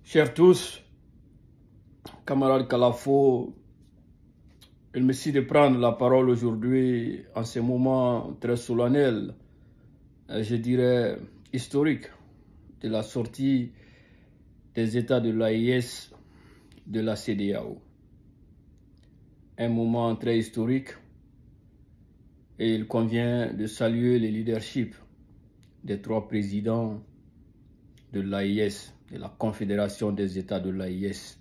Chers tous, camarades Kalafo, il me suffit de prendre la parole aujourd'hui en ce moment très solennel, je dirais historique, de la sortie des États de l'AES de la CEDEAO. Un moment très historique et il convient de saluer le leadership des trois présidents de l'AES, de la Confédération des États de l'AES,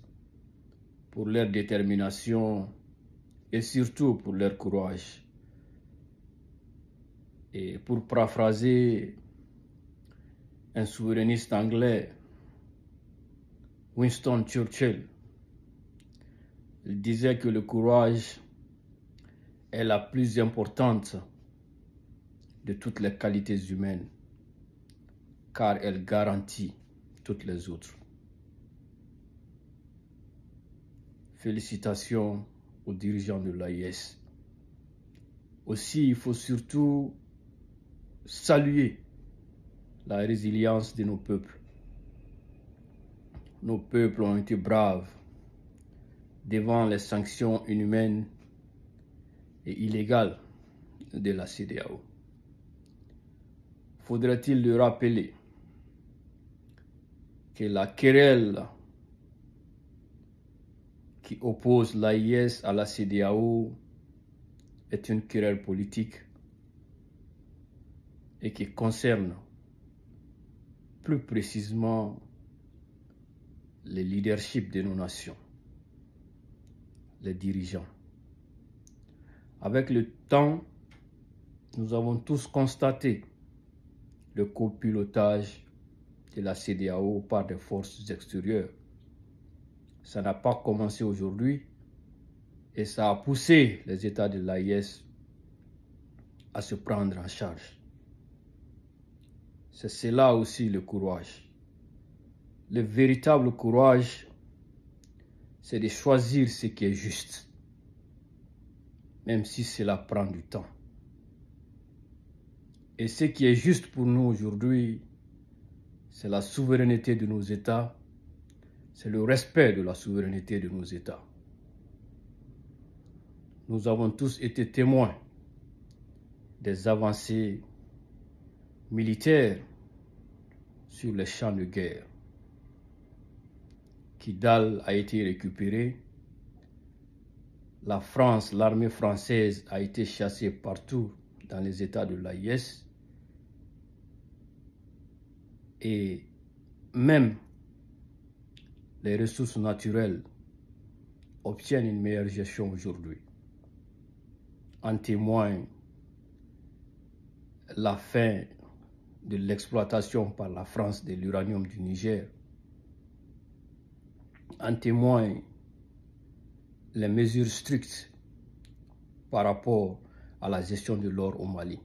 pour leur détermination et surtout pour leur courage. Et pour paraphraser un souverainiste anglais, Winston Churchill, il disait que le courage est la plus importante de toutes les qualités humaines, car elle garantit toutes les autres. Félicitations aux dirigeants de l'AES. Aussi, il faut surtout saluer la résilience de nos peuples. Nos peuples ont été braves devant les sanctions inhumaines et illégales de la CEDEAO. Faudrait-il le rappeler que la querelle qui oppose l'AES à la CEDEAO est une querelle politique et qui concerne plus précisément le leadership de nos nations, les dirigeants. Avec le temps, nous avons tous constaté le copilotage de la CEDEAO par des forces extérieures. Ça n'a pas commencé aujourd'hui et ça a poussé les États de l'AES à se prendre en charge. C'est cela aussi le courage. Le véritable courage, c'est de choisir ce qui est juste, même si cela prend du temps. Et ce qui est juste pour nous aujourd'hui, c'est la souveraineté de nos États, c'est le respect de la souveraineté de nos États. Nous avons tous été témoins des avancées militaires sur les champs de guerre. Kidal a été récupéré, la France, l'armée française a été chassée partout dans les États de l'AES et même les ressources naturelles obtiennent une meilleure gestion aujourd'hui. En témoigne la fin de l'exploitation par la France de l'uranium du Niger. En témoigne les mesures strictes par rapport à la gestion de l'or au Mali.